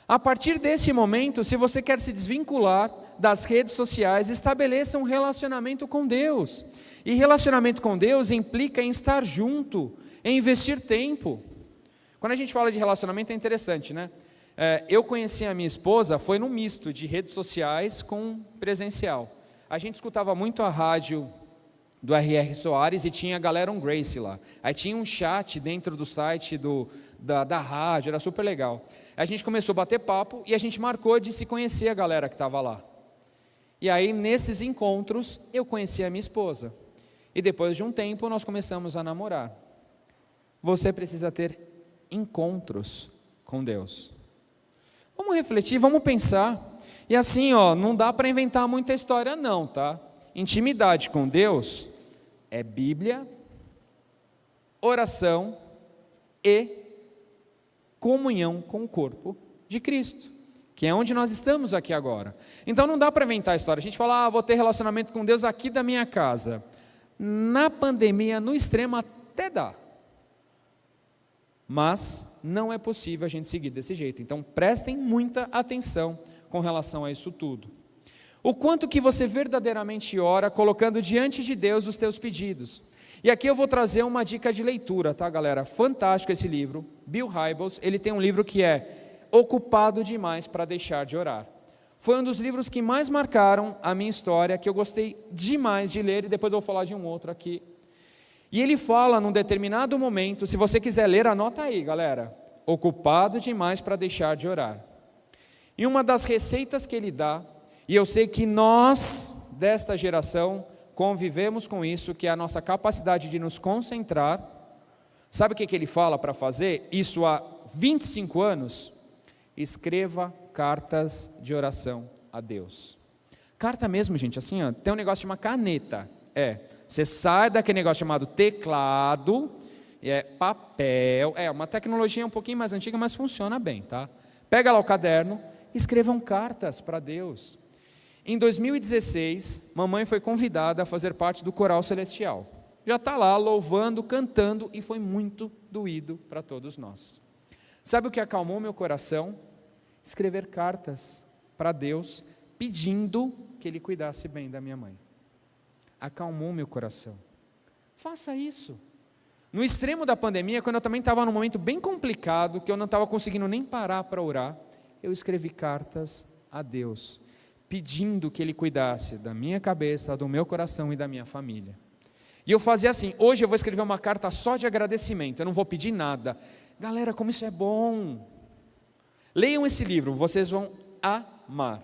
A partir desse momento, se você quer se desvincular das redes sociais, estabeleça um relacionamento com Deus. E relacionamento com Deus implica em estar junto, em investir tempo. Quando a gente fala de relacionamento é interessante, né? Eu conheci a minha esposa, foi num misto de redes sociais com presencial. A gente escutava muito a rádio do R.R. Soares e tinha a Galera on Grace lá. Aí tinha um chat dentro do site da rádio, era super legal. A gente começou a bater papo e a gente marcou de se conhecer a galera que estava lá. E aí nesses encontros eu conheci a minha esposa. E depois de um tempo nós começamos a namorar. Você precisa ter encontros com Deus. Vamos refletir, vamos pensar. E assim, não dá para inventar muita história não, tá? Intimidade com Deus é Bíblia, oração e comunhão com o corpo de Cristo, que é onde nós estamos aqui agora. Então não dá para inventar a história. A gente fala, vou ter relacionamento com Deus aqui da minha casa. Na pandemia, no extremo, até dá. Mas não é possível a gente seguir desse jeito. Então prestem muita atenção com relação a isso tudo. O quanto que você verdadeiramente ora, colocando diante de Deus os teus pedidos. E aqui eu vou trazer uma dica de leitura, tá, galera? Fantástico esse livro. Bill Hybels, ele tem um livro que é Ocupado Demais para Deixar de Orar. Foi um dos livros que mais marcaram a minha história, que eu gostei demais de ler, e depois eu vou falar de um outro aqui. E ele fala num determinado momento, se você quiser ler, anota aí, galera. Ocupado demais para deixar de orar. E uma das receitas que ele dá, e eu sei que nós, desta geração, convivemos com isso, que é a nossa capacidade de nos concentrar. Sabe o que ele fala para fazer? Isso há 25 anos? Escreva cartas de oração a Deus. Carta mesmo, gente, assim, tem um negócio chamado caneta. Você sai daquele negócio chamado teclado, papel, uma tecnologia um pouquinho mais antiga, mas funciona bem, tá? Pega lá o caderno, escrevam cartas para Deus. Em 2016, mamãe foi convidada a fazer parte do coral celestial. Já está lá louvando, cantando, e foi muito doído para todos nós. Sabe o que acalmou meu coração? Escrever cartas para Deus, pedindo que Ele cuidasse bem da minha mãe. acalmou meu coração. Faça isso. No extremo da pandemia, quando eu também estava num momento bem complicado, que eu não estava conseguindo nem parar para orar, eu escrevi cartas a Deus, pedindo que Ele cuidasse da minha cabeça, do meu coração e da minha família. E eu fazia assim: hoje eu vou escrever uma carta só de agradecimento, eu não vou pedir nada. Galera, como isso é bom! Leiam esse livro, vocês vão amar.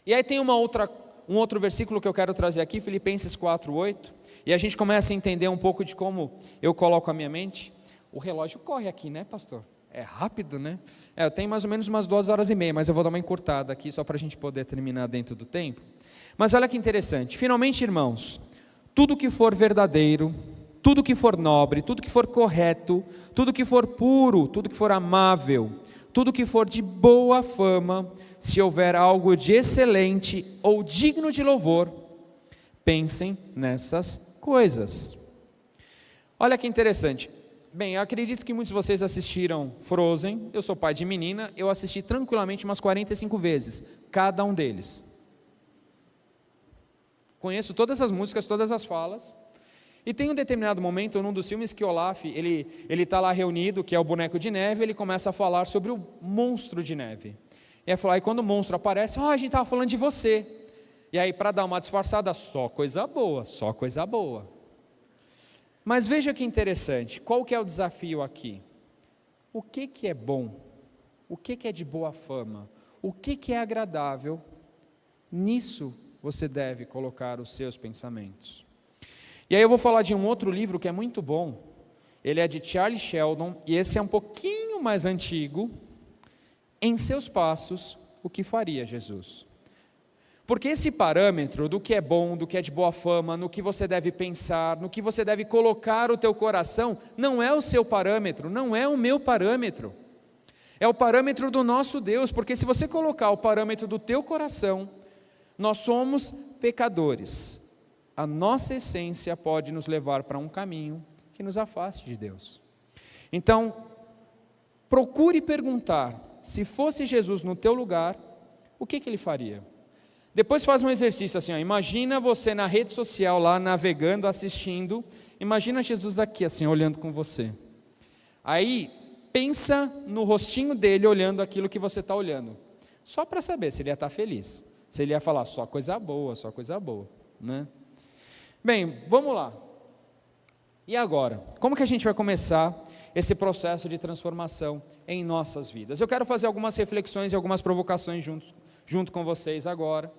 E aí tem um outro versículo que eu quero trazer aqui, Filipenses 4:8, e a gente começa a entender um pouco de como eu coloco a minha mente. O relógio corre aqui, né, pastor? É rápido, né? Eu tenho mais ou menos umas 2h30, mas eu vou dar uma encurtada aqui, só para a gente poder terminar dentro do tempo. Mas olha que interessante, finalmente, irmãos, tudo que for verdadeiro, tudo que for nobre, tudo que for correto, tudo que for puro, tudo que for amável, tudo que for de boa fama, se houver algo de excelente ou digno de louvor, pensem nessas coisas. Olha que interessante. Bem, eu acredito que muitos de vocês assistiram Frozen. Eu sou pai de menina, eu assisti tranquilamente umas 45 vezes, cada um deles. Conheço todas as músicas, todas as falas. E tem um determinado momento, num dos filmes, que Olaf, ele está lá reunido, que é o boneco de neve, ele começa a falar sobre o monstro de neve. E aí quando o monstro aparece, a gente estava falando de você. E aí, para dar uma disfarçada, só coisa boa, só coisa boa. Mas veja que interessante, qual que é o desafio aqui? O que é bom? O que é de boa fama? O que é agradável? Nisso você deve colocar os seus pensamentos. E aí eu vou falar de um outro livro que é muito bom. Ele é de Charles Sheldon, e esse é um pouquinho mais antigo. Em seus passos, o que faria Jesus? Porque esse parâmetro do que é bom, do que é de boa fama, no que você deve pensar, no que você deve colocar o teu coração, não é o seu parâmetro, não é o meu parâmetro. É o parâmetro do nosso Deus, porque se você colocar o parâmetro do teu coração, nós somos pecadores. A nossa essência pode nos levar para um caminho que nos afaste de Deus. Então, procure perguntar, se fosse Jesus no teu lugar, o que ele faria? Depois faz um exercício assim, imagina você na rede social lá, navegando, assistindo, imagina Jesus aqui assim, olhando com você. Aí, pensa no rostinho dele, olhando aquilo que você está olhando, só para saber se ele ia estar feliz, se ele ia falar só coisa boa, né? Bem, vamos lá. E agora? Como que a gente vai começar esse processo de transformação em nossas vidas? Eu quero fazer algumas reflexões e algumas provocações junto com vocês agora.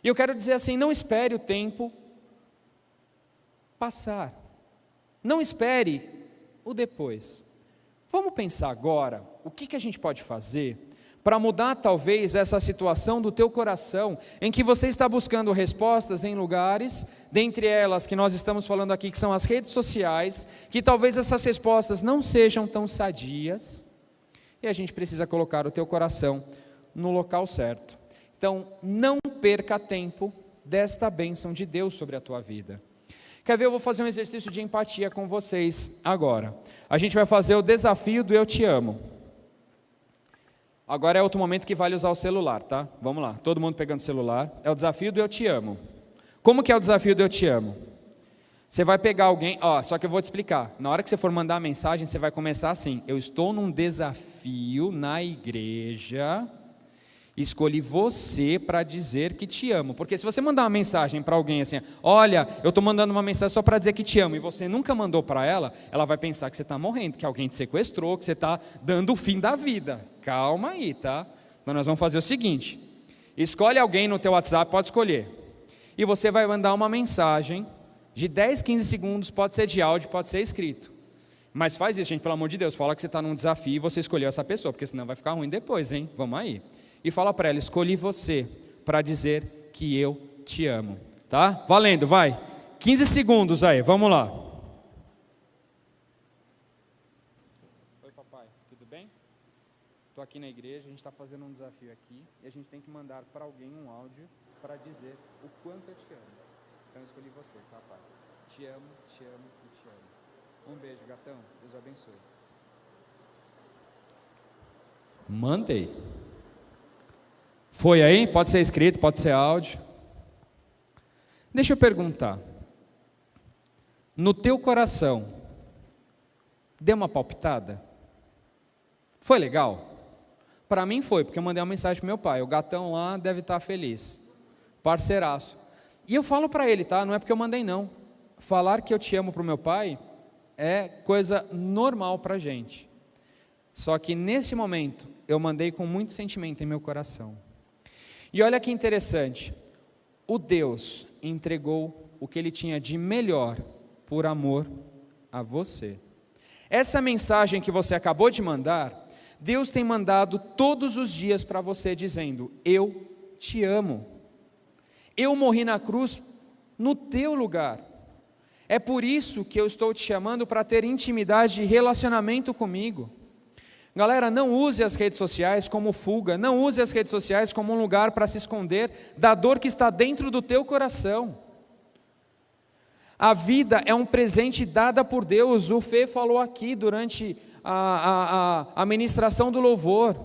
E eu quero dizer assim, não espere o tempo passar. Não espere o depois. Vamos pensar agora, o que a gente pode fazer para mudar talvez essa situação do teu coração, em que você está buscando respostas em lugares, dentre elas que nós estamos falando aqui, que são as redes sociais, que talvez essas respostas não sejam tão sadias, e a gente precisa colocar o teu coração no local certo. Então, não perca tempo desta bênção de Deus sobre a tua vida. Quer ver? Eu vou fazer um exercício de empatia com vocês agora. A gente vai fazer o desafio do Eu Te Amo. Agora é outro momento que vale usar o celular, tá? Vamos lá, todo mundo pegando o celular. É o desafio do Eu Te Amo. Como que é o desafio do Eu Te Amo? Você vai pegar alguém, só que eu vou te explicar. Na hora que você for mandar a mensagem, você vai começar assim: eu estou num desafio na igreja, escolhi você para dizer que te amo. Porque se você mandar uma mensagem para alguém assim, olha, eu estou mandando uma mensagem só para dizer que te amo, e você nunca mandou para ela, ela vai pensar que você está morrendo, que alguém te sequestrou, que você está dando o fim da vida. Calma aí, tá? Então nós vamos fazer o seguinte: escolhe alguém no teu WhatsApp, pode escolher, e você vai mandar uma mensagem de 10, 15 segundos, pode ser de áudio, pode ser escrito. Mas faz isso, gente, pelo amor de Deus, fala que você está num desafio e você escolheu essa pessoa, porque senão vai ficar ruim depois, hein? Vamos aí. E fala para ela: escolhi você para dizer que eu te amo, tá? Valendo, vai. 15 segundos aí, vamos lá. Oi, papai, tudo bem? Estou aqui na igreja, a gente está fazendo um desafio aqui, e a gente tem que mandar para alguém um áudio para dizer o quanto eu te amo. Então eu escolhi você, tá, pai? Te amo e te amo. Um beijo, gatão. Deus abençoe. Mandei. Foi aí? Pode ser escrito, pode ser áudio. Deixa eu perguntar, no teu coração, deu uma palpitada? Foi legal? Para mim foi, porque eu mandei uma mensagem para meu pai, o gatão lá deve estar feliz, parceiraço. E eu falo para ele, tá? Não é porque eu mandei não. Falar que eu te amo para o meu pai é coisa normal para a gente. Só que nesse momento, eu mandei com muito sentimento em meu coração. E olha que interessante, o Deus entregou o que Ele tinha de melhor por amor a você. Essa mensagem que você acabou de mandar, Deus tem mandado todos os dias para você dizendo, eu te amo. Eu morri na cruz no teu lugar. É por isso que eu estou te chamando para ter intimidade e relacionamento comigo. Galera, não use as redes sociais como fuga, não use as redes sociais como um lugar para se esconder da dor que está dentro do teu coração. A vida é um presente dado por Deus, o Fê falou aqui durante a ministração do louvor.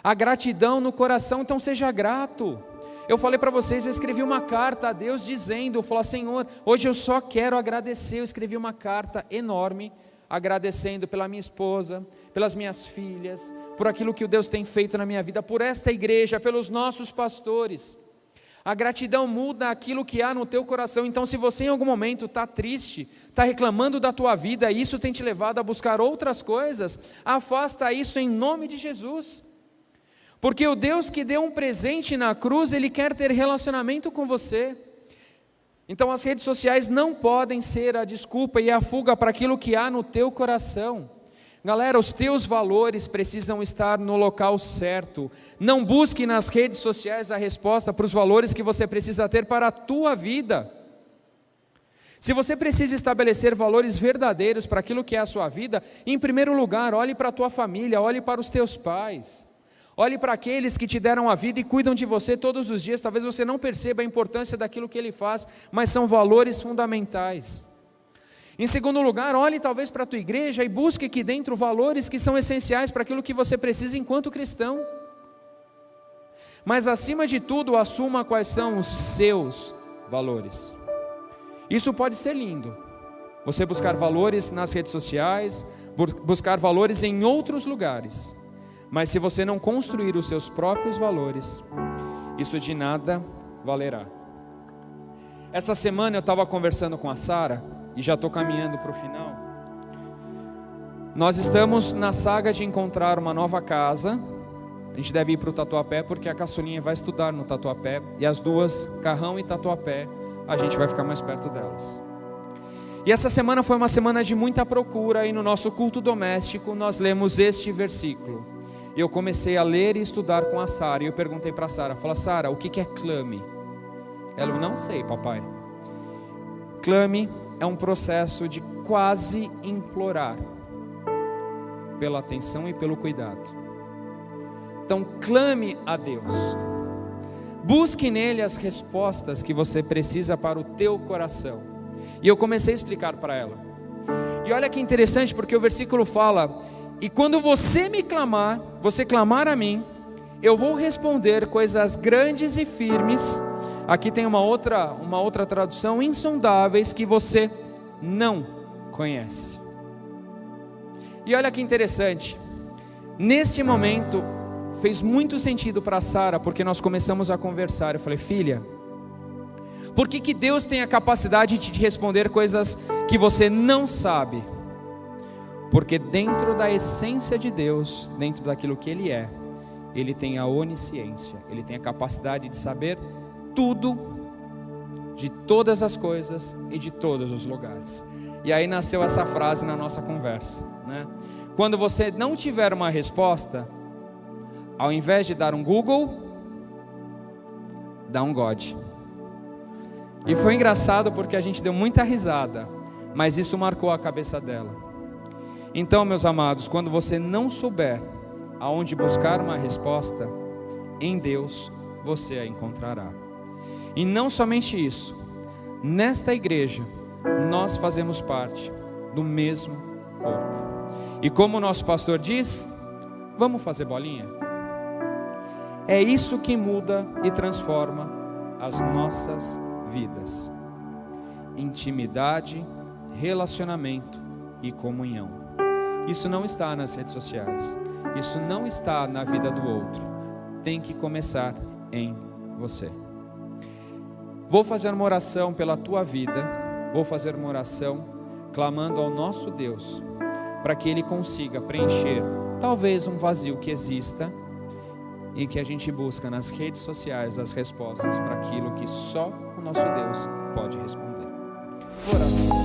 A gratidão no coração, então seja grato. Eu falei para vocês, eu escrevi uma carta a Deus dizendo, eu falei, Senhor, hoje eu só quero agradecer. Eu escrevi uma carta enorme, agradecendo pela minha esposa, pelas minhas filhas, por aquilo que o Deus tem feito na minha vida, por esta igreja, pelos nossos pastores. A gratidão muda aquilo que há no teu coração. Então se você em algum momento está triste, está reclamando da tua vida, e isso tem te levado a buscar outras coisas, afasta isso em nome de Jesus. Porque o Deus que deu um presente na cruz, Ele quer ter relacionamento com você. Então as redes sociais não podem ser a desculpa e a fuga para aquilo que há no teu coração. Galera, os teus valores precisam estar no local certo. Não busque nas redes sociais a resposta para os valores que você precisa ter para a tua vida. Se você precisa estabelecer valores verdadeiros para aquilo que é a sua vida, em primeiro lugar, olhe para a tua família, olhe para os teus pais. Olhe para aqueles que te deram a vida e cuidam de você todos os dias. Talvez você não perceba a importância daquilo que ele faz, mas são valores fundamentais. Em segundo lugar, olhe talvez para a tua igreja e busque aqui dentro valores que são essenciais para aquilo que você precisa enquanto cristão. Mas acima de tudo, assuma quais são os seus valores. Isso pode ser lindo. Você buscar valores nas redes sociais, buscar valores em outros lugares. Mas se você não construir os seus próprios valores, isso de nada valerá. Essa semana eu estava conversando com a Sara, e já estou caminhando para o final. Nós estamos na saga de encontrar uma nova casa. A gente deve ir para o Tatuapé, porque a caçulinha vai estudar no Tatuapé, e as duas, Carrão e Tatuapé, a gente vai ficar mais perto delas. E essa semana foi uma semana de muita procura, e no nosso culto doméstico nós lemos este versículo. Eu comecei a ler e estudar com a Sara, e eu perguntei para a Sara, falei, Sara, o que é clame? Ela, não sei, papai. Clame é um processo de quase implorar pela atenção e pelo cuidado. Então clame a Deus, busque nele as respostas que você precisa para o teu coração. E eu comecei a explicar para ela, e olha que interessante, porque o versículo fala, e quando você me clamar, você clamar a mim, eu vou responder coisas grandes e firmes. Aqui tem uma outra tradução, insondáveis, que você não conhece. E olha que interessante, nesse momento fez muito sentido para Sara, porque nós começamos a conversar. Eu falei, filha, por que Deus tem a capacidade de te responder coisas que você não sabe? Porque dentro da essência de Deus, dentro daquilo que Ele é, Ele tem a onisciência, Ele tem a capacidade de saber tudo, de todas as coisas e de todos os lugares. E aí nasceu essa frase na nossa conversa, né? Quando você não tiver uma resposta, ao invés de dar um Google, dá um God. E foi engraçado porque a gente deu muita risada, mas isso marcou a cabeça dela. Então, meus amados, quando você não souber aonde buscar uma resposta, em Deus você a encontrará. E não somente isso, nesta igreja nós fazemos parte do mesmo corpo. E como o nosso pastor diz, vamos fazer bolinha? É isso que muda e transforma as nossas vidas: intimidade, relacionamento e comunhão. Isso não está nas redes sociais, isso não está na vida do outro, tem que começar em você. Vou fazer uma oração pela tua vida, vou fazer uma oração clamando ao nosso Deus, para que Ele consiga preencher talvez um vazio que exista, em que a gente busca nas redes sociais as respostas para aquilo que só o nosso Deus pode responder. Oramos.